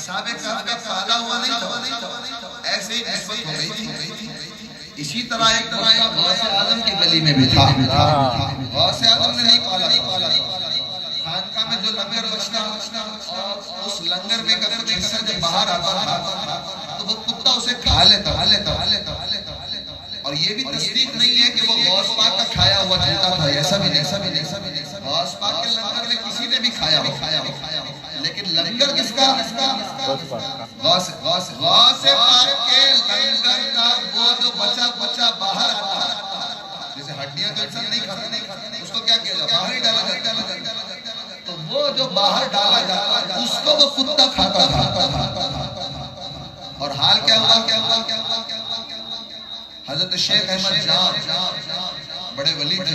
اصحاب کہف کا پالا ہوا نہیں تھا، ایسے ہی نسبت ہو گئی تھی۔ اسی طرح ایک غوث اعظم کی گلی میں بھی تھا، غوث اعظم نے نہیں پالا، خانقاہ میں جو لنگر بچتا اور اس لنگر میں کا کچھ حصہ جب باہر آتا تھا تو وہ کتا اسے کھا لیتا، اور یہ بھی تصدیق نہیں ہے کہ وہ غوث پاک کا کھایا ہوا جوتا تھا، ایسا بھی نہیں۔ غوث پاک کے لنگر میں کسی نے بھی کھایا ہو، لیکن لنگر کس کا؟ غوث پاک کے لنگر کا وہ جو بچا باہر آتا ہے، جیسے ہڈیاں تو انسان نہیں کھاتا، اس کو کیا کیا جاتا؟ باہر ہی ڈالا جاتا، تو وہ جو باہر ڈالا جاتا اس کو وہ کتا کھاتا تھا۔ اور حال کیا ہوا؟ حضرت شیخ احمد جان بڑے ولی تھے،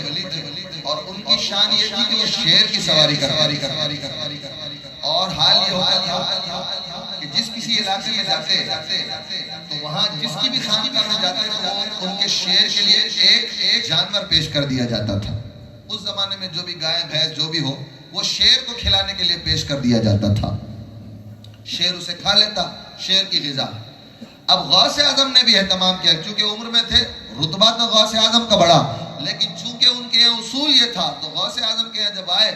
اور ان کی شان یہ تھی کہ وہ شیر کی سواری کرتے، اور حال یہ ہوتا تھا کہ جس کسی علاقے میں جاتے تو وہاں جس کی بھی خانقاہ میں جاتے تو ان کے شیر کے لیے ایک جانور پیش کر دیا جاتا تھا۔ اس زمانے میں جو بھی گائے بھینس جو بھی ہو وہ شیر کو کھلانے کے لیے پیش کر دیا جاتا تھا، شیر اسے کھا لیتا، شیر کی غذا۔ اب غوث اعظم نے بھی اہتمام کیا، چونکہ عمر میں تھے، رتبہ تو غوث اعظم کا بڑا، لیکن چونکہ ان کے یہاں اصول یہ تھا تو غوث اعظم کے یہاں جب آئے،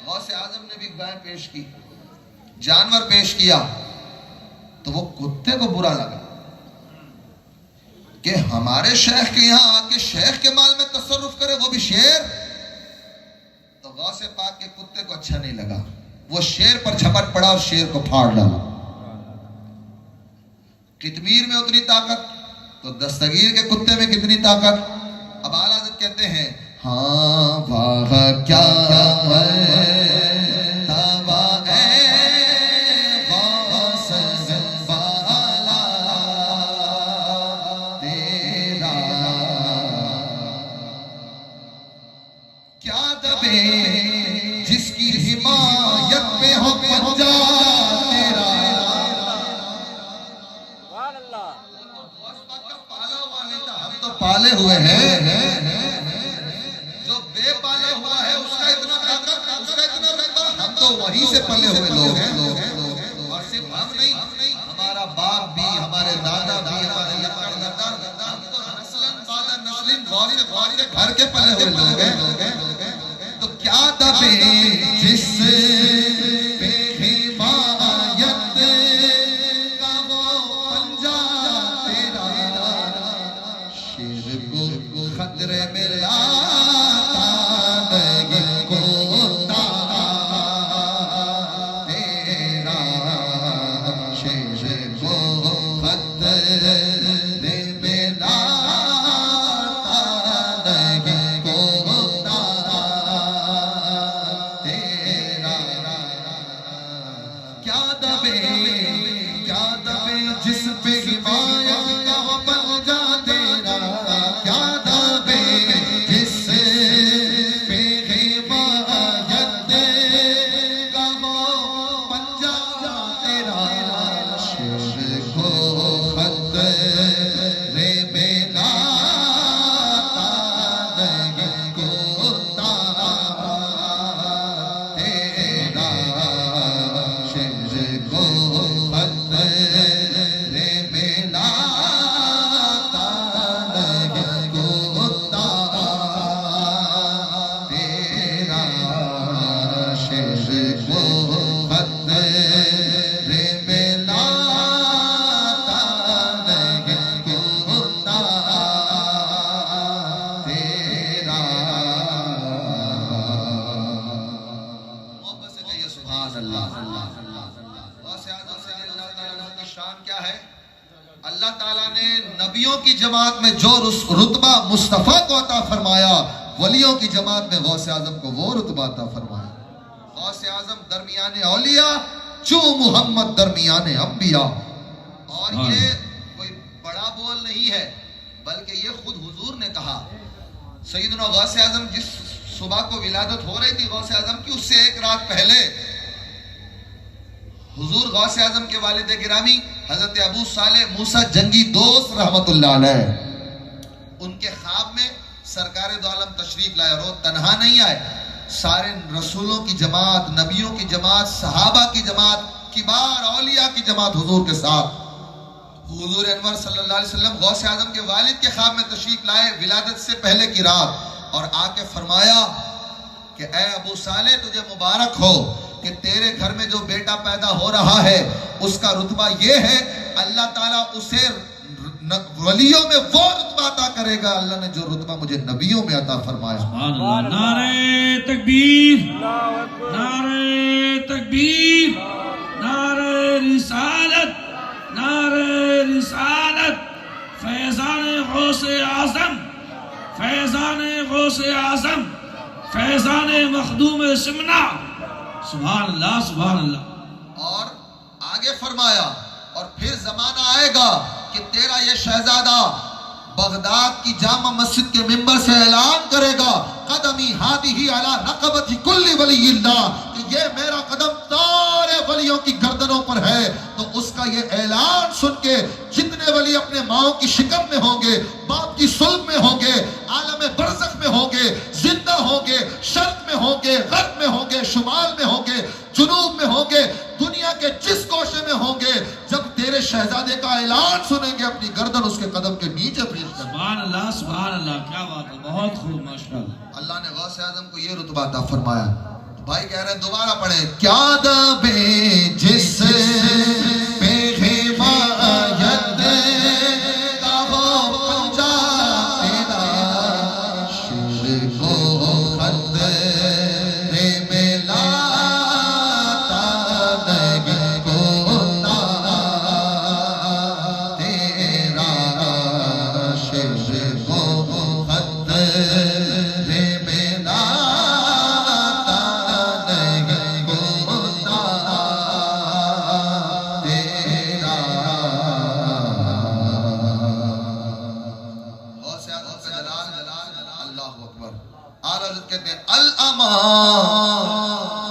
غوث اعظم نے بھی گائے پیش کی، جانور پیش کیا، تو وہ کتے کو برا لگا کہ ہمارے شیخ کے یہاں آ کے شیخ کے مال میں تصرف کرے، وہ بھی شیر۔ تو غوث پاک کے کتے کو اچھا نہیں لگا، وہ شیر پر جھپٹ پڑا اور شیر کو پھاڑ ڈالا۔ قطمیر میں اتنی طاقت تو دستگیر کے کتے میں کتنی طاقت؟ اب اعلیٰ حضرت کہتے ہیں ہاں واہ کیا جس کی حمایت میں ہو پنجا تیرا، ہم تو پالے ہوئے ہیں، جو بے پالا ہوا ہے اس کا اتنا رقبہ، ہم تو وہیں سے پلے ہوئے لوگ ہیں، اور صرف ہم نہیں، ہمارا باپ بھی، ہمارے دادا بھی، ہمارے لکڑ دادا، ہم تو نسلن بعد نسلن غور کے گھر کے پلے ہوئے لوگ ہیں۔ تو کیا دبے جس پہ حمایت کا وہ پنجا تیرا، شیر کو خطرے میں لاتا نہیں کوتا تیرا، شیر کو خطرے میں لاتا نہیں کوتا تیرا، کیا دبے جس پہ حمایت کا وہ پنجا تیرا، کیا دبے جس پہ حمایت کا وہ پنجا تیرا، شیر کو خطرے میں لاتا نہیں کوتا تیرا، شیر کو خطرے میں لاتا نہیں کوتا تیرا، شیر کو خطرے میں لاتا نہیں کوتا تیرا۔ محبت سے کہیے سبحان اللہ۔ غوث اعظم رضی اللہ تعالیٰ عنہ کی شان کیا ہے؟ اللہ تعالیٰ نے نبیوں کی جماعت میں جو رتبہ مصطفیٰ کو عطا فرمایا، ولیوں کی جماعت میں غوث اعظم کو وہ رتبہ عطا فرمایا۔ غوث اعظم درمیان اولیاء، چو محمد درمیان انبیاء۔ اور یہ کوئی بڑا بول نہیں ہے، بلکہ یہ خود حضور نے کہا۔ سیدنا غوث اعظم جس صبح کو ولادت ہو رہی تھی غوث اعظم کی، اس سے ایک رات پہلے حضور غوث اعظم کے والد گرامی حضرت ابو صالح موسیٰ جنگی دوست رحمت اللہ علیہ، ان کے خواب میں سرکار دو عالم تشریف لائے، اور وہ تنہا نہیں آئے، سارے رسولوں کی جماعت، نبیوں کی جماعت، صحابہ کی جماعت کبار اولیاء کی جماعت حضور کے ساتھ حضور انور صلی اللہ علیہ وسلم غوث اعظم کے والد کے خواب میں تشریف لائے ولادت سے پہلے کی رات، اور آ کے فرمایا کہ اے ابو صالح تجھے مبارک ہو کہ تیرے گھر میں جو بیٹا پیدا ہو رہا ہے اس کا رتبہ یہ ہے، اللہ تعالیٰ اسے ولیوں میں وہ رتبہ عطا کرے گا اللہ نے جو رتبہ مجھے نبیوں میں عطا فرمایا۔ سبحان اللہ، نعرہ تکبیر، نعرہ تکبیر، نعرہ رسالت، نعرہ رسالت، فیضان غوث اعظم، فیضان غوث اعظم، فیضان مخدوم سمنا، سبحان اللہ سبحان اللہ۔ اور آگے فرمایا اور پھر زمانہ آئے گا کہ تیرا یہ شہزادہ بغداد کی جامع مسجد کے ممبر سے اعلان کرے گا قدمی ہادی علی رقبت کل ولی اللہ، کہ یہ میرا قدم سارے ولیوں کی گردنوں پر ہے۔ تو اس کا یہ اعلان سن کے جتنے ولی اپنے ماؤں کی شکم میں ہوں گے، باپ کی صلب میں ہوں گے، عالم برزخ میں ہوں گے، زندہ ہوں گے، شرق میں ہوں گے، غرب میں ہوں گے، شمال میں ہوں گے، جنوب میں ہوں گے، دنیا کے جس گوشے میں ہوں گے، جب تیرے شہزادے کا اعلان سنیں گے اپنی گردن اس کے قدم کے نیچے بھیج کر۔ سبحان اللہ سبحان اللہ، کیا بات ہے، بہت خوب ماشاءاللہ۔ اللہ نے غوث اعظم کو یہ رتبہ عطا فرمایا۔ بھائی کہہ رہے ہیں دوبارہ پڑھیں، کیا دبے جس پہ حمایت کا وہ پنجہ تیرا، شیر کو خطرے میں لاتا نہیں کوتا تیرا، شیر کو خطرے میں لاتا نہیں کوتا تیرا۔ غوث اعظم کا جلال، اللہ اکبر۔ اعلیٰ حضرت کہتے ہیں الامان،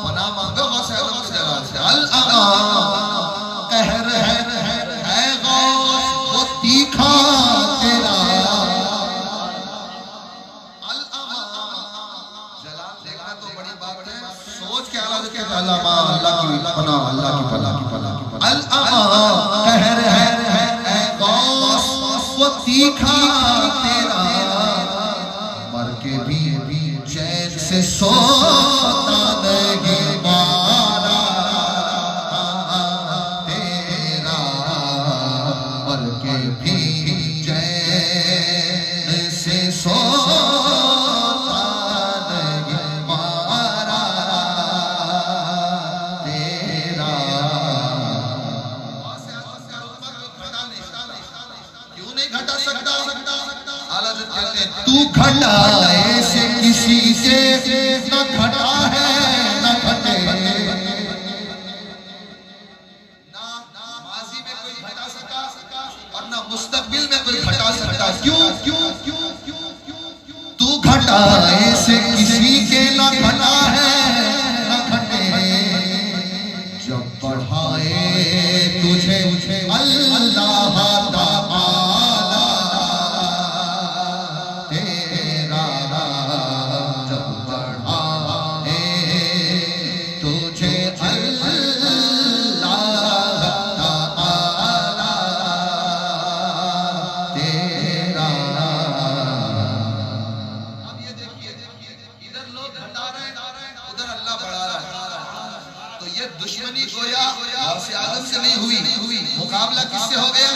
پناہ مانگو غوث اعظم کے جلال سے، الامان قہر ہے غوث وہ تیکھا تیرا، الامان جلال دیکھنا تو بڑی بات ہے، سوچ کے اعلیٰ حضرت کہتے ہیں الامان، اللہ کی پناہ، اللہ کی پناہ، الامان قہر ہے غوث وہ تیکھا تیرا، مر کے بھی چین سے سوتا نہیں مارا تیرا، مر کے بھی چین سے سوتا نہیں مارا تیرا۔ کیوں نہیں گھٹا سکتا؟ اعلیٰ حضرت کہتے ہیں تو گھٹا ایسے کسی سے نہ گھٹا ہے نہ گھٹے، نہ ماضی میں کوئی گھٹا سکا اور نہ مستقبل میں کوئی گھٹا سکتا۔ کیوں تو گھٹا ایسے کسی کے نہ گھٹا ہے نہ گھٹے، جب بڑھائے تجھے اللہ تعالی تیرا، جب بڑھائے تجھے اللہ تعالی تیرا۔ اب یہ دیکھیے ادھر لوگ گھٹا رہے ہیں ادھر اللہ بڑھا رہا ہے، تو یہ دشمنی گویا غوث اعظم سے نہیں ہوئی، مقابلہ کس سے ہو گیا؟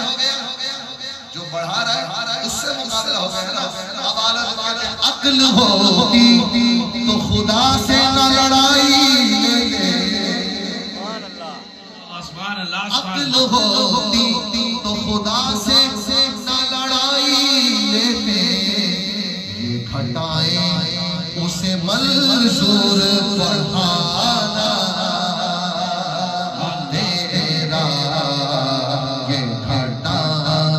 جو بڑھا رہا ہے اس سے مقابلہ ہو گیا نا۔ اب اعلیٰ حضرت کہتے ہیں عقل ہوتی تو خدا سے نہ لڑائی لیتے، سبحان اللہ، عقل ہوتی تو خدا سے نہ لڑائی لیتے، یہ گھٹائیں اسے منظور بڑھانا تیرا، یہ گھٹائیں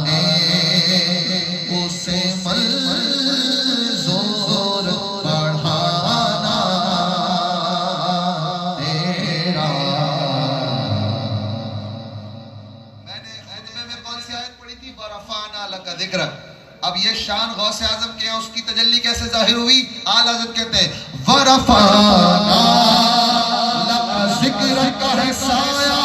اسے منظور بڑھانا تیرا۔ میں نے خطبے میں کون سی آیت پڑھی تھی؟ وَرَفَعْنَا لَكَ ذِكْرَكَ۔ اب یہ شان غوث اعظم کے ہیں، اس کی تجلی کیسے ظاہر ہوئی؟ اعلیٰ حضرت کہتے ہیں وَرَفَعْنَا لَكَ ذِكْرَكَ ہے سایہ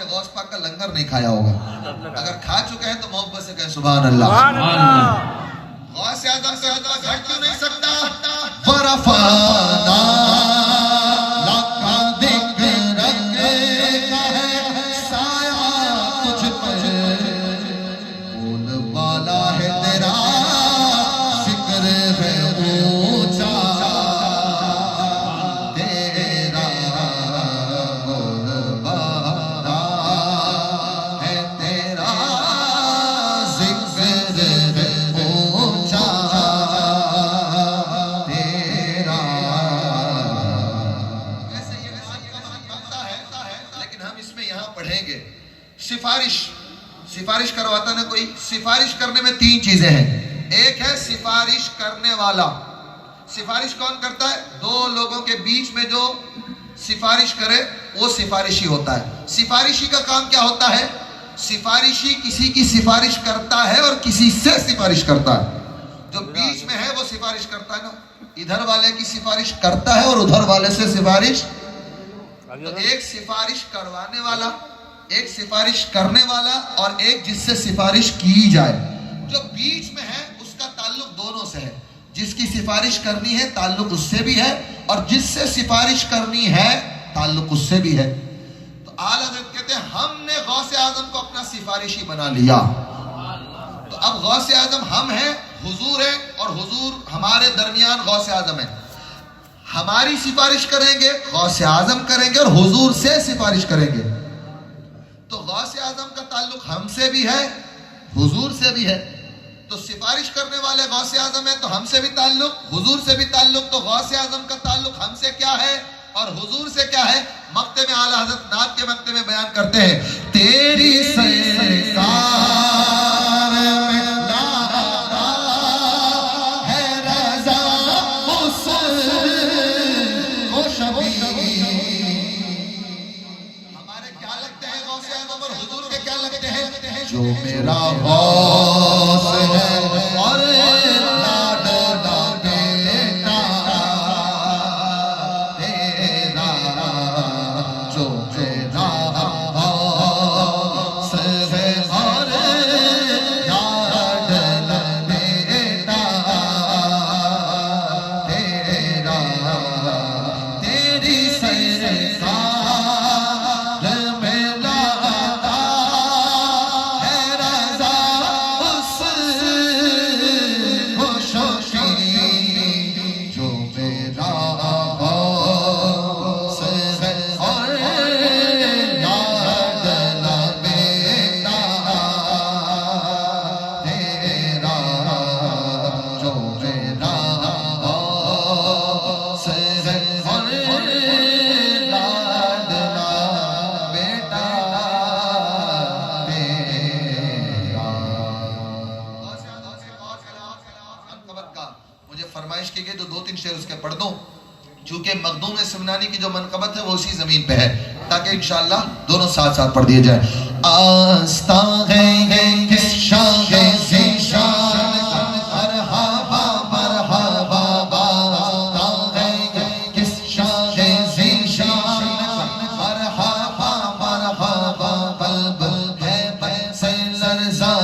ہمارے غوث پاک کا لنگر نہیں کھایا ہوگا. اگر کھا چکے ہیں تو محبت سے کہیں سبحان اللہ. غوث اعظم سے زیادہ گھٹ کیوں نہیں سکتا؟ ورفعنا لک ذکرک کا ہے سایہ تجھ پر، بول بالا ہے تیرا ذکر ہے اونچا تیرا، بول بالا ہے تیرا ذکر ہے اونچا تیرا. ایسے یہ بات کا بنتا ہے، لیکن ہم اس میں یہاں پڑھیں گے سفارش کرواتا نا کوئی. سفارش کرنے میں 3 چیزیں ہیں. ایک ہے سفارش کرنے والا. سفارش کون کرتا ہے؟ 2 لوگوں کے بیچ میں جو سفارش کرے وہ سفارشی ہوتا ہے. سفارشی کا کام کیا ہوتا ہے؟ سفارشی کسی کی سفارش کرتا ہے اور کسی سے سفارش کرتا ہے. جو بیچ میں ہے وہ سفارش کرتا ہے نا. ادھر والے کی سفارش کرتا ہے اور ادھر والے سے سفارش. تو ایک سفارش کروانے والا، ایک سفارش کرنے والا اور ایک جس سے سفارش کی جائے. جو بیچ میں ہے اس کا تعلق دونوں سے ہے. جس کی سفارش کرنی ہے تعلق اس سے بھی ہے، اور جس سے سفارش کرنی ہے تعلق اس سے بھی ہے. تو اعلیٰ حضرت کہتے ہیں ہم نے غوث اعظم کو اپنا سفارشی بنا لیا. تو اب غوث اعظم ہم ہیں، حضور ہیں، اور حضور ہمارے درمیان غوث اعظم ہیں. ہماری سفارش کریں گے، غوث اعظم کریں گے، اور حضور سے سفارش کریں گے. تو غوث اعظم کا تعلق ہم سے بھی ہے، حضور سے بھی ہے. تو سفارش کرنے والے غوث اعظم ہیں تو ہم سے بھی تعلق، حضور سے بھی تعلق. تو غوث اعظم کا تعلق ہم سے کیا ہے اور حضور سے کیا ہے؟ مقطع میں اعلیٰ حضرت نعت کے مقطع میں بیان کرتے ہیں. تیری سرکار میں نعرہ ہے رضا اس کو شبیہ. ہمارے کیا لگتے ہیں غوث اعظم اور حضور کے کیا لگتے ہیں؟ جو میرا غوث ہے اور لاڈلا بیٹا تیرا، جو میرا غوث ہے اور لاڈلا بیٹا تیرا، تیری سرکار میں لاتا ہے رضا اس کو شوقی، جو میرا غوث ہے اور لاڈلا بیٹا تیرا، جو میرا غوث ہے اور لاڈلا بیٹا تیرا. منقبت کا مجھے فرمائش کی گئی تو 2-3 شعر اس کے پڑھ دوں، چونکہ مخدوم سمنانی کی جو منقبت ہے وہ اسی زمین پہ ہے، تاکہ انشاءاللہ دونوں ساتھ ساتھ پڑھ دیے جائیں. آستاں ہے کس شان ذیشان مرحبا مرحبا، آستاں ہے کس شان ذیشان مرحبا مرحبا، قلب ہے بس لرزاں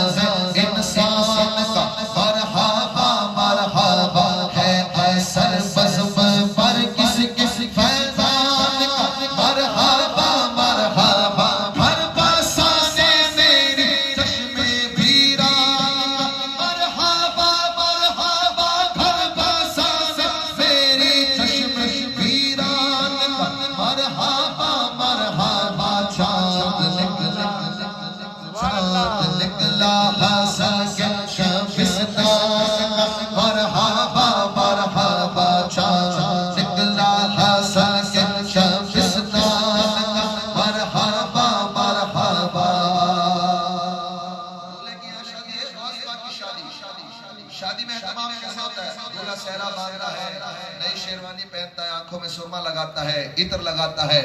انسان کا مرحبا مرحبا، ہے اثر بزم پر کس کس فیضان کا مرحبا مرحبا، ہر بسانے میری چشم ویران مرحبا مرحبا، ہر بسانے میری چشم ویران مرحبا مرحبا. چاند نکلا حسن کے شبستان مرحبا مرحبا، چاند نکلا حسن کے شبستان مرحبا مرحبا. شادی میں اہتمام کیسے ہوتا ہے؟ دولہا صحرا باندھتا ہے، نئی شیروانی پہنتا ہے، آنکھوں میں سرما لگاتا ہے، عطر لگاتا ہے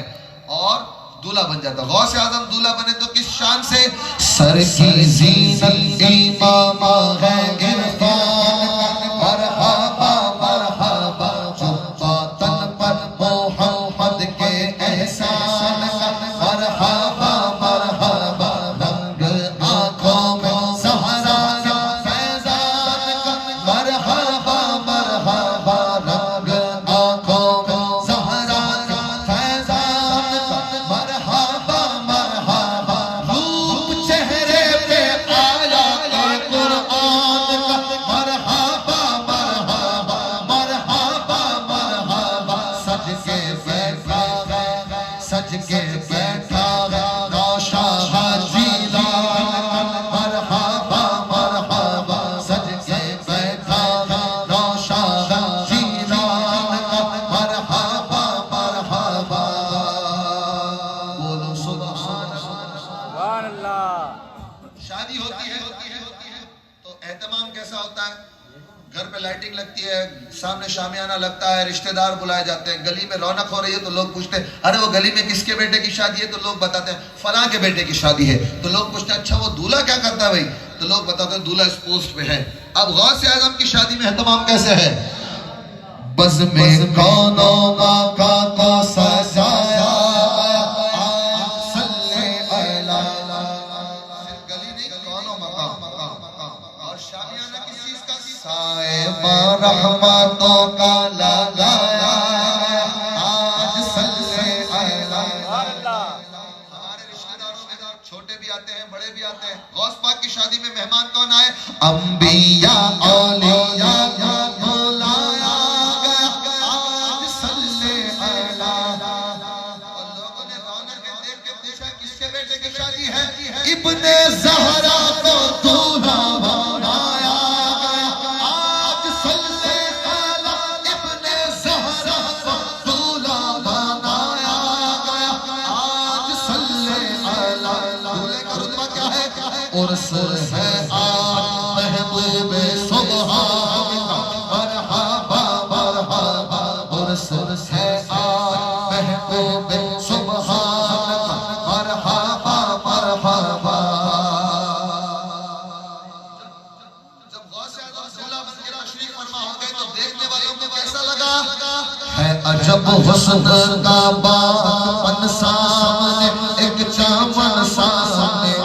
اور دولہا بن جاتا. غوث اعظم دولہا بنے تو کس شان سے؟ سر کی زینت امامہ ہے عرفان مرحبا مرحبا، تن پر محمد کے احسان مرحبا مرحبا. شادی ہوتی ہے تو اہتمام کیسا ہوتا ہے؟ گھر پہ لائٹنگ لگتی ہے، سامنے شامیانہ لگتا ہے، رشتہ دار بلائے جاتے ہیں، گلی میں رونق ہو رہی ہے تو لوگ پوچھتے ہیں ارے وہ گلی میں کس کے بیٹے کی شادی ہے؟ تو لوگ بتاتے ہیں فلاں کے بیٹے کی شادی ہے۔ تو لوگ پوچھتے ہیں اچھا وہ دولہا کیا کرتا ہے بھائی؟ تو لوگ بتاتے ہیں دولہا اس پوسٹ پہ ہے۔ اب غوث اعظم کی شادی میں اہتمام کیسے ہے؟ بز میں کونوں کا کو سجایا رحمتوں کا لگایا آج صلی ہمارے رشتہ داروں چھوٹے بھی آتے ہیں بڑے بھی آتے ہیں۔ غوث پاک کی شادی میں مہمان کون آئے؟ انبیاء اولیاء بلایا گیا آج صلی اور لوگوں نے رونق دیکھ کے پوچھا کس کے بیٹے کی شادی ہے؟ ابن زہرا کو دولہا بنایا عرس ہے محبوب سبحان مرحبا مرحبا عرس ہے محبوب سبحان مرحبا مرحبا۔ جب غوث اعظم دولہا بن کے تشریف فرما ہو گئے تو دیکھنے والوں کو کیسا لگا؟ ہے عجب حسن کا باغ سامنے ایک چمن سامنے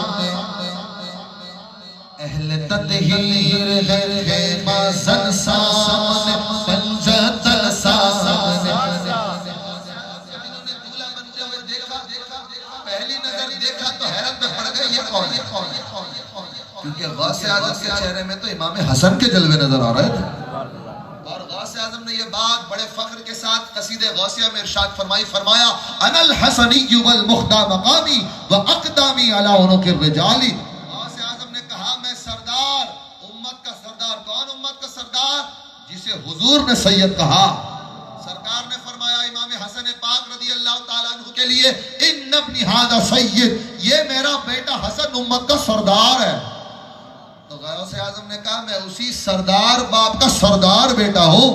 اہل تطہیر ہے خیمہ زن سامنے پنجتن سامنے۔ انہوں نے دولہا بنتے ہوئے دیکھا، پہلی نظر دیکھا تو حیرت میں پڑ گئے یہ کون ہے؟ کیونکہ غوث اعظم کے چہرے میں تو امام حسن کے جلوے نظر آ رہے تھے۔ اور غوث اعظم نے یہ بات بڑے فخر کے ساتھ قصیدہ غوثیہ میں ارشاد فرمایا انا الحسنی والمخدا مقامی واقدامی علی عنق الرجال۔ غوث اعظم نے کہا میں سردار، امت کا سردار۔ کون امت کا سردار؟ جسے حضور نے سید کہا۔ سرکار نے فرمایا امام حسن پاک رضی اللہ تعالیٰ عنہ کے لیے ان ابن ھذا سید، یہ میرا بیٹا حسن امت کا سردار ہے۔ تو غوث اعظم نے کہا میں اسی سردار باپ کا سردار بیٹا ہوں۔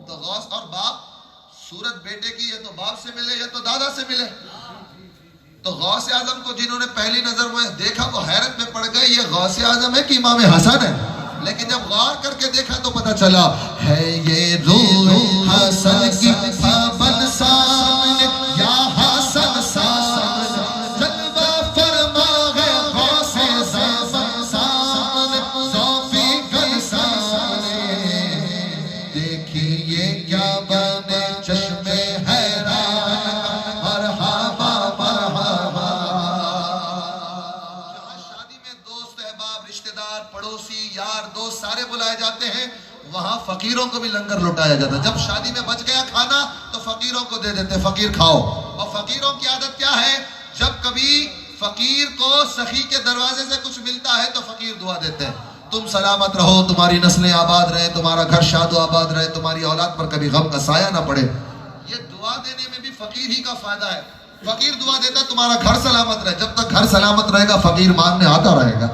تو غوث اور باپ صورت بیٹے کی، یا تو باپ سے ملے یا تو دادا سے ملے۔ تو غوث اعظم کو جنہوں نے پہلی نظر میں دیکھا وہ حیرت میں پڑ گئے یہ غوث اعظم ہے کہ امام حسن ہے۔ لیکن جب غور کر کے دیکھا تو پتہ چلا ہے یہ روح حسن کی پابند سامنے یا حسن سامنے جلوہ فرما ہے غوث اعظم سامنے صوفی گل سامنے دیکھیے کیا بنے چشم حیران مرحبا مرحبا۔ جہاں شادی میں دوست احباب رشتہ دار پڑوسی یار دوست سارے بلائے جاتے ہیں وہاں فقیروں کو بھی لنگر لٹایا جاتا ہے۔ جب شادی میں بچ گیا کھانا تو فقیروں کو دے دیتے فقیر کھاؤ۔ اور فقیروں کی عادت کیا ہے؟ جب کبھی فقیر کو سخی کے دروازے سے کچھ ملتا ہے تو فقیر دعا دیتے ہیں تم سلامت رہو، تمہاری نسلیں آباد رہے، تمہارا گھر شاد و آباد رہے، تمہاری اولاد پر کبھی غم کا سایہ نہ پڑے۔ یہ دعا دینے میں بھی فقیر ہی کا فائدہ ہے۔ فقیر دعا دیتا تمہارا گھر سلامت رہے، جب تک گھر سلامت رہے گا فقیر مانگنے آتا رہے گا۔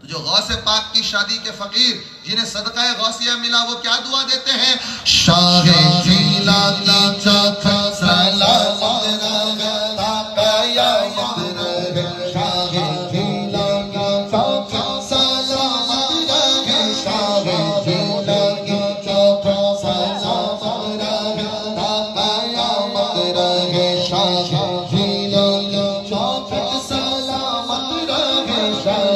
جو غوث پاک کی شادی کے فقیر جنہیں صدقہ غوثیہ ملا وہ کیا دعا دیتے ہیں؟ شاہ جیلانی چاک سلامت رہے قیامت رہے، شاہ جیلانی چاک سلامت رہے، شاہ جیلانی چاک سلامت رہے قیامت رہے، شاہ جیلانی چاک سلامت رہے، شاہ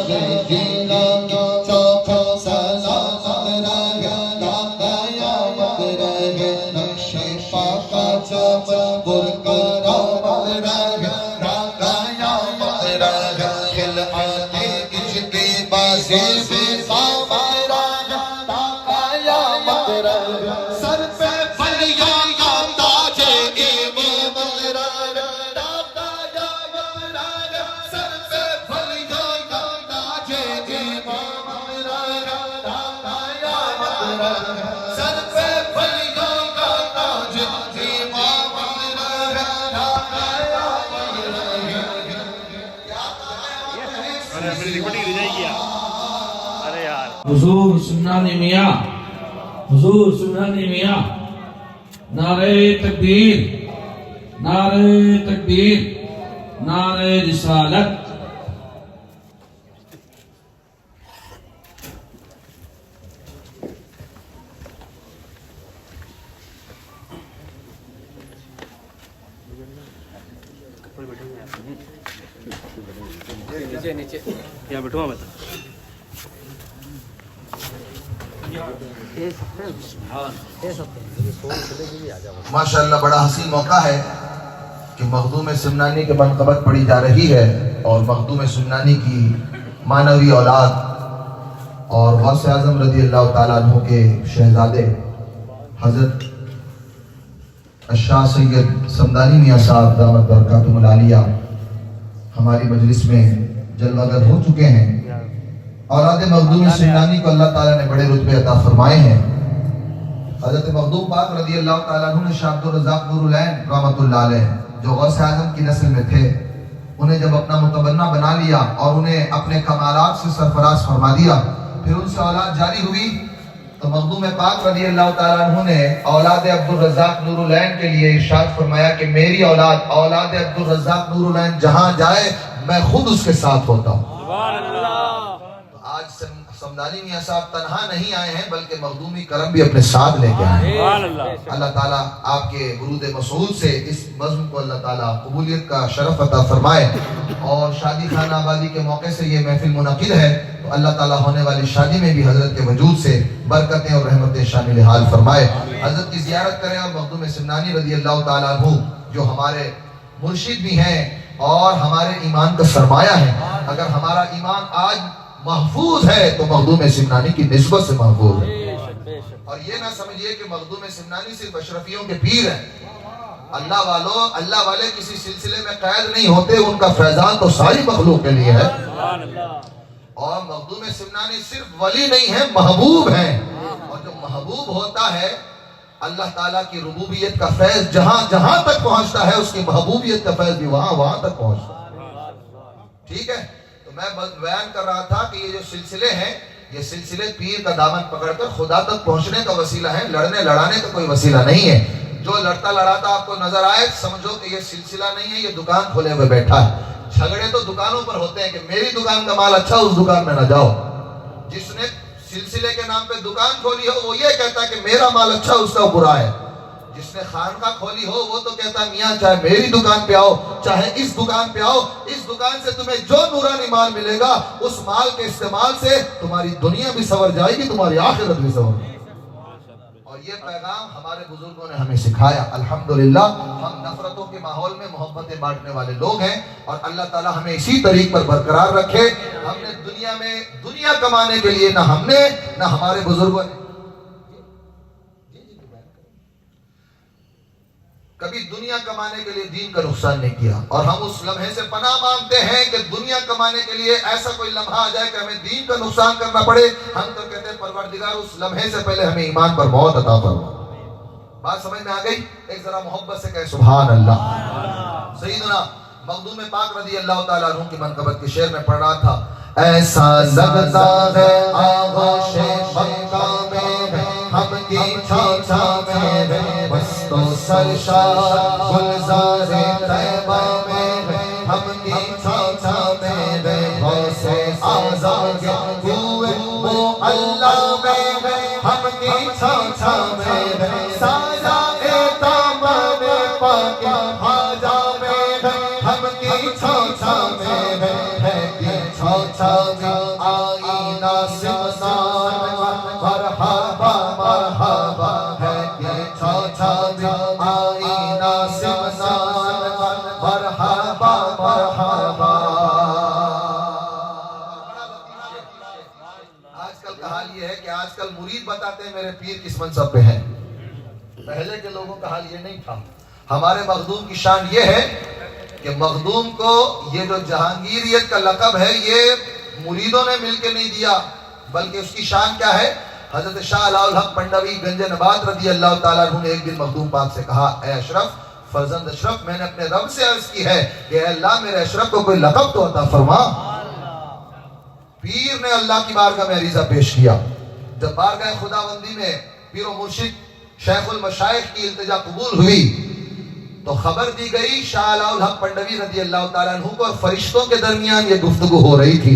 سر پہ پھلیاں کا تاج امام سر پہ پھلیاں کا تاج امام سر پہ پھلیاں کا تاج امام حضور سنانی میاں، حضور سنانی میاں، نعرہ تکبیر، نعرہ تکبیر، نعرہ رسالت۔ یہاں بیٹھوں میں ماشاءاللہ بڑا حسین موقع ہے کہ مخدوم سمنانی کے منقبت پڑھی جا رہی ہے، اور مخدوم سمنانی کی معنوی اولاد اور غوث اعظم رضی اللہ تعالیٰ عنہ کے شہزادے حضرت الشاہ سید سمدانی میاں صاحب دامت برکاتہم العالیہ ہماری مجلس میں جلوہ گر ہو چکے ہیں۔ اولاد مخدوم سمنانی کو اللہ تعالیٰ نے بڑے رتبے عطا فرمائے ہیں۔ حضرت مخدوم پاک رضی اللہ تعالیٰ عنہ نے شاہ عبد الرزاق نور العین رحمۃ اللہ علیہ جو غوث اعظم کی نسل میں تھے، انہیں جب اپنا متبنہ بنا لیا اور انہیں اپنے کمالات سے سرفراز فرما دیا، پھر ان سے اولاد جاری ہوئی، تو مخدوم پاک رضی اللہ تعالیٰ عنہ نے اولاد عبد الرزاق نور العین کے لیے ارشاد فرمایا کہ میری اولاد عبد الرزاق نور العین جہاں جائے میں خود اس کے ساتھ ہوتا ہوں۔ تو آج سمدانی میاں صاحب تنہا نہیں آئے ہیں بلکہ مخدومی کرم بھی اپنے ساتھ لے کے آئے ہیں۔ اللہ تعالیٰ آپ کے ورود مسعود سے اس بزم کو اللہ تعالیٰ قبولیت کا شرف عطا فرمائے، اور شادی خانہ آبادی کے موقع سے یہ محفل منعقد ہے تو اللہ تعالیٰ ہونے والی شادی میں بھی حضرت کے وجود سے برکتیں اور رحمتیں شامل حال فرمائے۔ حضرت کی زیارت کریں، اور مخدوم سمنانی رضی اللہ تعالیٰ عنہ جو ہمارے مرشد بھی ہیں اور ہمارے ایمان کا سرمایہ ہے، اگر ہمارا ایمان آج محفوظ ہے تو مخدوم سمنانی کی نسبت سے محفوظ ہے۔ اور یہ نہ سمجھیے کہ مخدوم سمنانی صرف اشرفیوں کے پیر ہیں۔ اللہ والے کسی سلسلے میں قید نہیں ہوتے، ان کا فیضان تو ساری مخلوق کے لیے ہے۔ اور مخدوم سمنانی صرف ولی نہیں ہے، محبوب ہیں، اور جو محبوب ہوتا ہے اللہ تعالیٰ کی ربوبیت کا فیض جہاں جہاں تک پہنچتا ہے، اس کی محبوبیت کا فیض بھی وہاں تک پہنچتا ہے۔ ٹھیک ہے، تو میں بیان کر رہا تھا کہ یہ جو سلسلے ہیں، یہ سلسلے پیر کا دامن پکڑ کر خدا تک پہنچنے کا وسیلہ ہے، لڑنے لڑانے کا کوئی وسیلہ نہیں ہے۔ جو لڑتا لڑاتا آپ کو نظر آئے سمجھو کہ یہ سلسلہ نہیں ہے، یہ دکان کھولے ہوئے بیٹھا ہے۔ جھگڑے تو دکانوں پر ہوتے ہیں کہ میری دکان کا مال اچھا، اس دکان میں نہ جاؤ۔ جس نے سلسلے کے نام پہ دکان کھولی ہو وہ یہ کہتا ہے کہ میرا مال اچھا، اس کا برا ہے۔ جس نے خانقاہ کھولی ہو وہ تو کہتا ہے میاں چاہے میری دکان پہ آؤ چاہے اس دکان پہ آؤ، اس دکان سے تمہیں جو نورانی مال ملے گا اس مال کے استعمال سے تمہاری دنیا بھی سنور جائے گی، تمہاری آخرت بھی سنور جائے گی۔ اور یہ پیغام ہمارے بزرگوں نے ہمیں سکھایا۔ الحمدللہ ہم نفرتوں کے ماحول میں محبتیں بانٹنے والے لوگ ہیں، اور اللہ تعالیٰ ہمیں اسی طریق پر برقرار رکھے۔ ہم نے دنیا کمانے کے لیے نہ ہم نے نہ ہمارے بزرگوں نے کبھی دنیا کمانے کے لیے دین کا نقصان نہیں کیا، اور ہم اس لمحے سے پناہ مانگتے ہیں کہ دنیا کمانے کے لیے ایسا کوئی لمحہ آ جائے کہ ہمیں دین کا نقصان کرنا پڑے، ہم تو کہتے ہیں پروردگار اس لمحے سے پہلے ہمیں ایمان پر موت عطا فرما۔ بات سمجھ میں آ گئی؟ ایک ذرا محبت سے کہے سبحان اللہ۔ سیدنا مخدوم پاک رضی اللہ تعالیٰ عنہ کی منقبت کے شعر میں پڑھ رہا تھا، ایسا لگتا ہے آغوش مکہ میں ہم کی چھاچا میں، بست و سرشار گلزار طیبہ میں ہم کی چھاچا میں، غوث اعظم کے کوئے معلی میں ہم کی چھاچا میں، سایہ دامن پاک خواجہ میں ہم کی چھاچا میں، چھاچا میں آئینہ سمسان مرحبا مرحبا ہے، یہ چھاچا میں آئینہ سمسان مرحبا مرحبا۔ آج کل کا حال یہ ہے کہ آج کل مرید بتاتے ہیں میرے پیر کس منصب پہ ہیں، پہلے کے لوگوں کا حال یہ نہیں تھا۔ ہمارے مخدوم کی شان یہ ہے کہ مخدوم کو یہ جو جہانگیریت کا لقب ہے یہ مریدوں نے مل کے نہیں دیا، بلکہ اس کی شان کیا ہے؟ حضرت شاہ علاء الحق پنڈوی گنج نبات رضی اللہ تعالیٰ عنہ نے ایک دن مخدوم پاک سے کہا، اے اشرف فرزند اشرف، میں نے اپنے رب سے عرض کی ہے کہ اے اللہ میرے اشرف کو کوئی لقب تو عطا فرما۔ پیر نے اللہ کی بارگاہ میں عریضہ پیش کیا. جب بارگاہ خداوندی میں پیر و مرشد شیخ المشائخ کی التجا قبول ہوئی تو خبر دی گئی شاہ علاء الحق پنڈوی رضی اللہ تعالیٰ عنہ کو، اور فرشتوں کے درمیان یہ گفتگو ہو رہی تھی.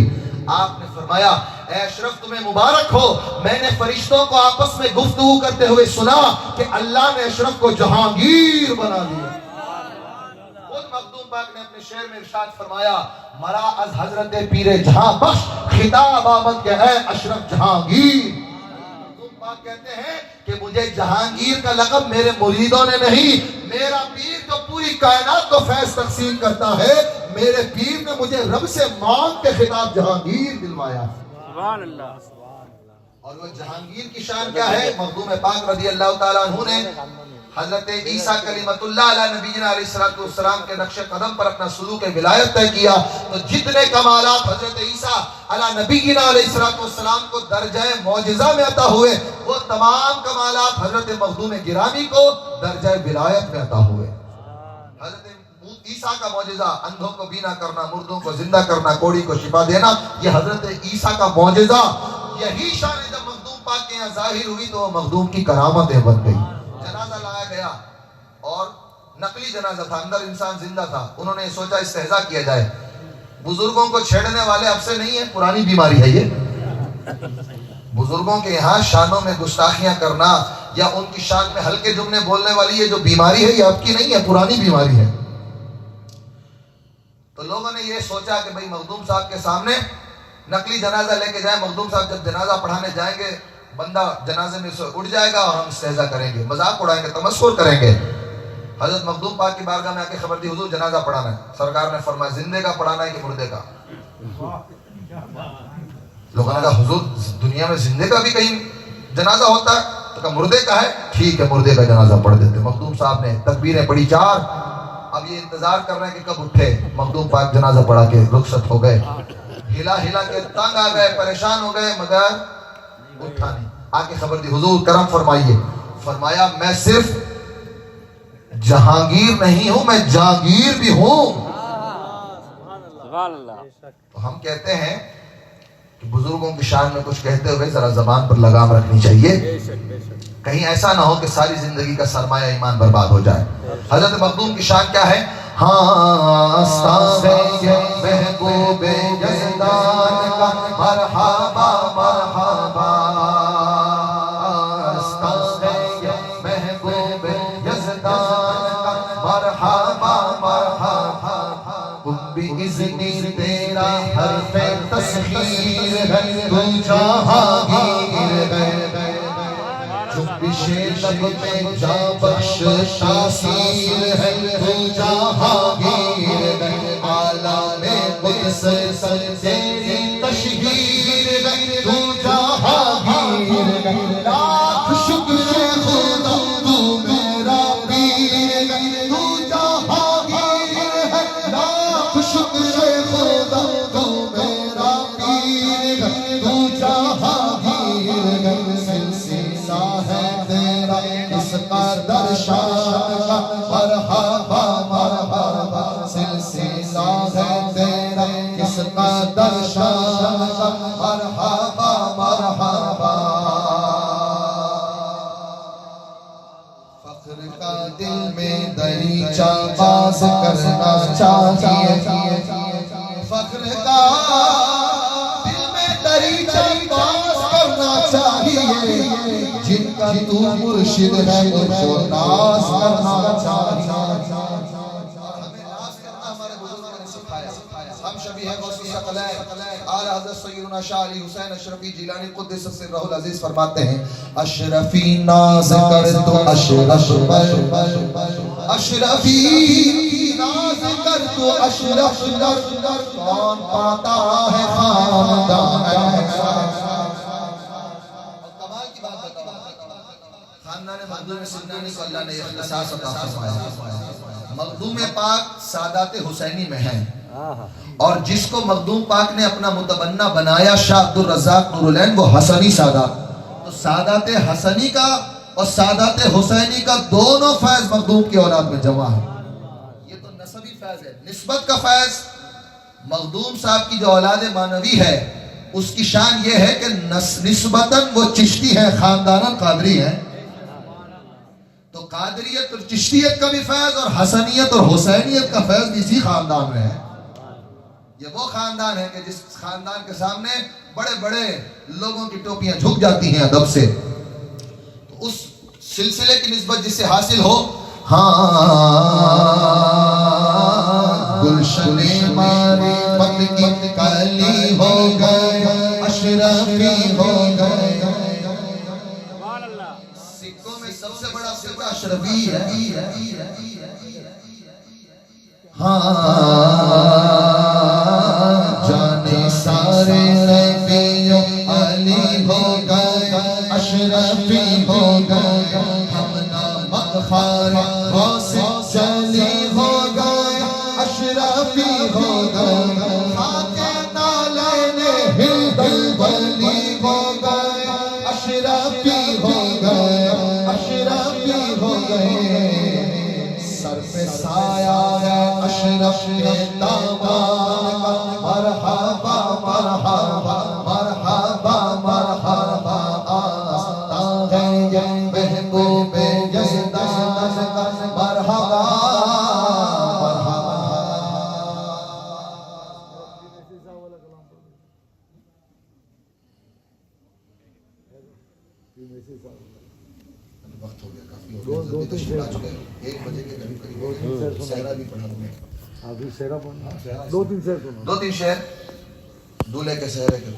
آپ نے فرمایا اے اشرف تمہیں مبارک ہو، میں نے فرشتوں کو آپس میں گفتگو کرتے ہوئے سنا کہ اللہ نے اشرف کو جہانگیر بنا دیا. خود مخدوم پاک نے اپنے شعر میں ارشاد فرمایا مرا از حضرت پیر جہاں بخش خطاب آمد کہ اے اشرف جہانگیر. مخدوم پاک کہتے ہیں کہ مجھے جہانگیر کا لقب میرے مریدوں نے نہیں، میرا پیر جو پوری کائنات کو فیض تقسیم کرتا ہے، میرے پیر نے مجھے رب سے مانگ کے خطاب جہانگیر دلوایا. سبحان اللہ. اور وہ جہانگیر کی شان کیا ہے؟ مخدوم پاک رضی اللہ تعالیٰ عنہ نے حضرت عیسیٰ کلمۃ اللہ علیہ نبینا علیہ السلام کے نقش قدم پر اپنا سلوک ولایت طے کیا. تو جتنے کمالات حضرت عیسیٰ علیہ نبینا علیہ السلام کو درجہ معجزہ میں عطا ہوئے، وہ تمام کمالات حضرت مخدوم گرامی کو درجہ ولایت میں عطا ہوئے. حضرت عیسیٰ کا معجزہ اندھوں کو بینا کرنا، مردوں کو زندہ کرنا، کوڑی کو شفا دینا، یہ حضرت عیسیٰ کا معجزہ. یہی شان جب مخدوم پاک کے یہاں ظاہر ہوئی تو وہ مخدوم کی کرامتیں بن گئی. جنازہ لایا گیا اور نقلی جنازہ تھا، اندر انسان زندہ تھا. انہوں نے سوچا استہزاء کیا جائے. بزرگوں کو چھیڑنے والے اب سے نہیں ہے، پرانی بیماری ہے یہ. بزرگوں کے یہاں شانوں میں گستاخیاں کرنا یا ان کی شان میں ہلکے جملے بولنے والی یہ جو بیماری ہے یہ اب کی نہیں ہے، پرانی بیماری ہے. تو لوگوں نے یہ سوچا کہ بھئی مخدوم صاحب کے سامنے نقلی جنازہ لے کے جائیں. مخدوم صاحب جب جنازہ پڑھانے جائیں گے بندہ جنازے میں سے اٹھ جائے گا اور ہم استہزاء کریں گے، مذاق اڑائیں گے، تمسخر کریں گے. حضرت مخدوم پاک کی بارگاہ میں آ کے خبر دی حضور جنازہ پڑھانا ہے. سرکار نے فرمایا زندے کا پڑھانا ہے کہ مردے کا؟ لوگوں نے کہا حضور دنیا میں زندے کا بھی کہیں جنازہ ہوتا ہے؟ تو کہا مردے کا ہے، ٹھیک ہے مردے کا جنازہ پڑھ دیتے. مخدوم صاحب نے تکبیریں پڑھی 4. اب یہ انتظار کر رہے ہیں کہ کب اٹھے. مخدوم پاک جنازہ پڑھا کے رخصت ہو گئے. ہلا ہلا کے تنگ آ گئے، پریشان ہو گئے، مگر اٹھا نہیں. آ کے خبر دی حضور کرم فرمائیے. فرمایا میں صرف جہانگیر نہیں ہوں، میں جہانگیر بھی ہوں. تو ہم کہتے ہیں کہ بزرگوں کی شان میں کچھ کہتے ہوئے ذرا زبان پر لگام رکھنی چاہیے، کہیں ایسا نہ ہو کہ ساری زندگی کا سرمایہ ایمان برباد ہو جائے. حضرت مخدوم کی شان کیا ہے؟ ہاں محبوب یزدان کا مرحبا مرحبا، محبوب یزدان کا مرحبا مرحبا، بِإِذْنِ تیرا حرف تسخیر ہے، تو جہانگیر ہے، جنبش لب میں جا بخش تاثیر ہے، تو جہانگیر ہے، عالم قدس تیری تشہیر ہے، تو جہانگیر ہے. لاکھ شکر خدا تو میرا پیر ہے، تو جہانگیر ہے. لاکھ شکر خدا تو میرا پیر ہے، تو جہانگیر ہے. سلسلہ ہے تیرا اس قدر شان کا مرحبا مرحبا، سلسلہ ہے تیرا اس قدر شان کا مرحبا مرحبا. فخر کا دل میں دریچہ باز کرنا چاہیے، فخر کا دل میں دریچہ باز کرنا چاہیے، جن کا تو مرشد ہے ان کو ناز کرنا چاہیے. ہم شبیہ غوث ثقلین اعلی حضرت سیدنا شاہ علی حسین اشرفی جیلانی قدس سرہ العزیز فرماتے ہیں اشرفی ناز کر تو اشرف پر، اشرفی ناز کر تو اشرف پر، کون پاتا ہے خاندان کمال کی بات بتاؤ. خاندان مخدوم سندانی کو اللہ نے اختصاص عطا فرمایا. مخدوم پاک سادات حسینی میں ہیں، اور جس کو مخدوم پاک نے اپنا متبنہ بنایا شاہ عبد الرزاق نور العین، وہ حسنی سادات. تو سادات حسنی کا اور سادات حسینی کا دونوں فیض مخدوم کی اولاد میں جمع ہے. یہ تو نسبی فیض ہے. نسبت کا فیض مخدوم صاحب کی جو اولاد مانوی ہے اس کی شان یہ ہے کہ نسبتاً وہ چشتی ہے، خانداناً قادری ہے. تو قادریت اور چشتیت کا بھی فیض اور حسنیت اور حسینیت کا فیض بھی اسی خاندان میں ہے. یہ وہ خاندان ہے کہ جس خاندان کے سامنے بڑے بڑے لوگوں کی ٹوپیاں جھک جاتی ہیں ادب سے. تو اس سلسلے کی نسبت جس سے حاصل ہو، گلشن معرفت کی کلی ہو گئے، اشرفی ہو گئے. سکھوں میں سب سے بڑا سکہ اشرفی ہے. جانے سارے نبیوں علی ہو گئے، اشرفی ہو گئے. ہم نامک خار غوث جلی ہو گئے، اشرفی ہو گئے. خاک نالین ہند ولی ہو گئے، اشرفی ہو گئے، اشرفی ہو گئے. سر پہ سایہ اشرف دامان کا، مرحبا مرحبا مرحبا مرحبا. آستان ہے یہ محبوب یزدان کا، مرحبا مرحبا. وقت ہو گیا، کافی ہو گیا، تشریف لا چکے. 1 بجے کے قریب قریب ہو گئے. سہرا بھی پڑھا تمہیں. ابھی سہرا پڑھنا، 2-3 شعر سنو. 2-3 شعر دولہے کے سہرے کے.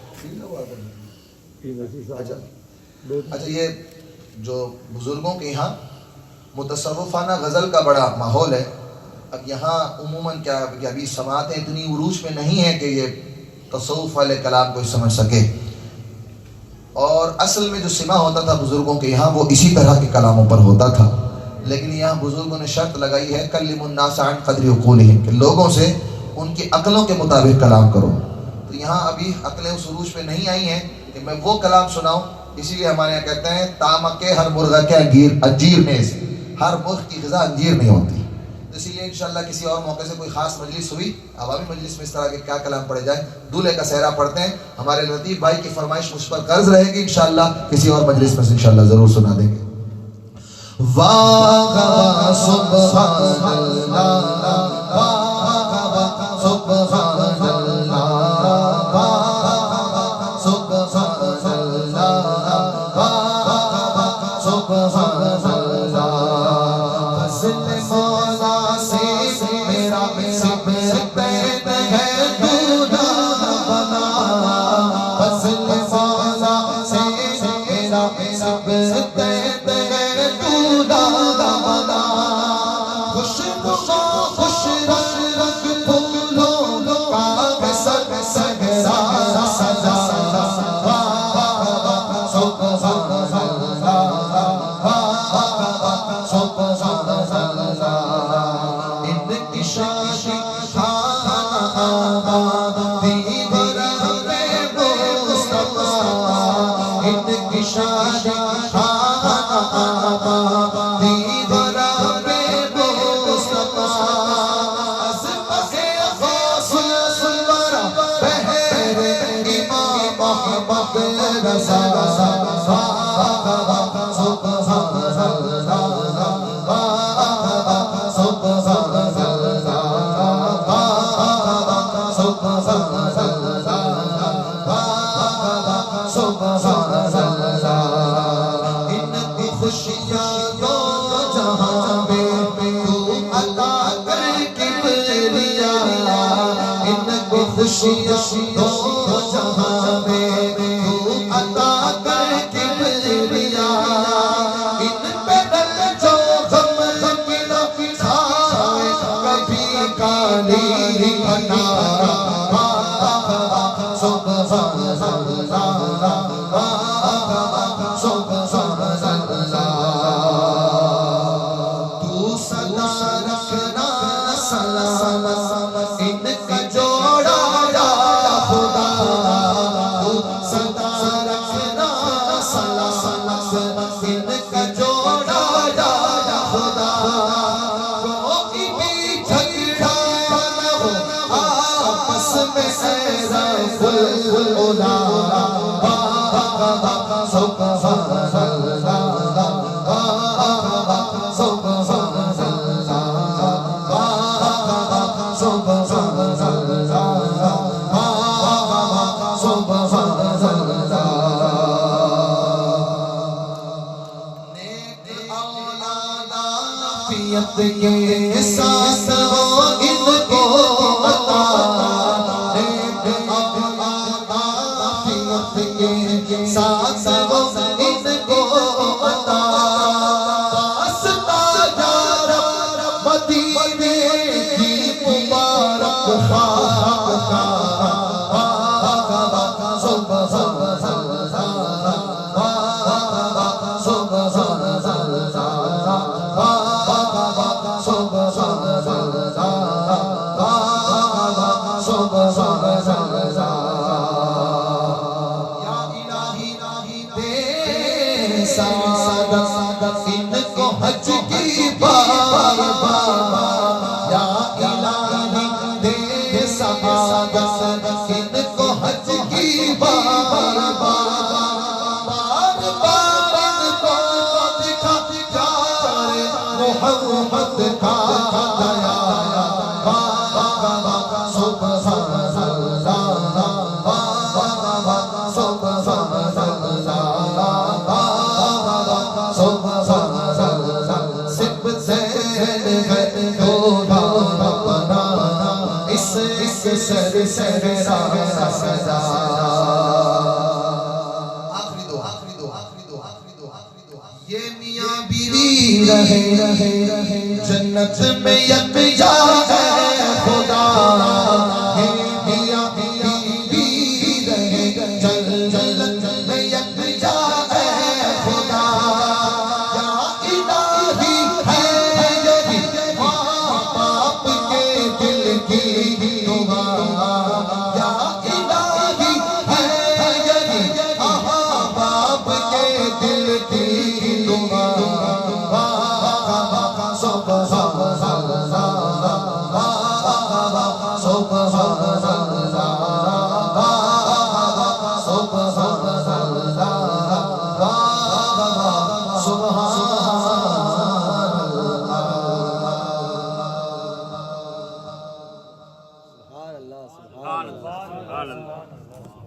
اچھا، یہ جو بزرگوں کے یہاں متصوفانہ غزل کا بڑا ماحول ہے. اب یہاں عموماً کیا کہ ابھی سماعتیں اتنی عروج میں نہیں ہیں کہ یہ تصوف والے کلام کو سمجھ سکے. اور اصل میں جو سماع ہوتا تھا بزرگوں کے یہاں وہ اسی طرح کے کلاموں پر ہوتا تھا. لیکن یہاں بزرگوں نے شرط لگائی ہے کلم الناس عن قدر عقولہم، کہ لوگوں سے ان کی عقلوں کے مطابق کلام کرو. تو یہاں ابھی عقلیں اس عروج پہ نہیں آئی ہیں کہ میں وہ کلام سناؤں. اسی لیے ہمارے یہاں کہتے ہیں تامکے ہر مرغہ کے انجیر نیز، ہر مرغ کی غذا انجیر نہیں ہوتی. اسی لیے انشاءاللہ کسی اور موقع سے کوئی خاص مجلس ہوئی، عوامی مجلس میں اس طرح کے کیا کلام پڑھے جائیں. دولہے کا سہرا پڑھتے ہیں. ہمارے لطیف بھائی کی فرمائش مجھ پر قرض رہے گی، انشاءاللہ کسی اور مجلس میں سے انشاءاللہ ضرور سنا دیں گے. واہ سبحان اللہ، واہ سبحان اللہ، واہ سبحان اللہ، واہ سبحان اللہ. فضل مولا سے میرا سب بین ہے دودا بنا. فضل مولا سے میرا سب بین ہے دودا بنا. خوش خوش رنگ رنگ پھولوں کا سب سگرا سجا. سب کے ساتھ ہو ان کو عطا عافیت کے ساتھ ہو ان کو عطا واسطہ یا رب مدینے کی مبارک خاک کا ان کو حج کی بار بار یا الہی دے سعادت ان کو حج کی بار بار بار ان کو دکھا کار محمد کا دیا یہ میاں بیوی رہے جنت میں یکجا ہے خدا یہ میاں بیوی رہے جنت میں یکجا ہے خدا یا الہی ہے یہی ماں باپ کے دل کی دعا یا الہی ہے یہی ماں باپ کے دل کی دعا سبحان اللہ سبحان اللہ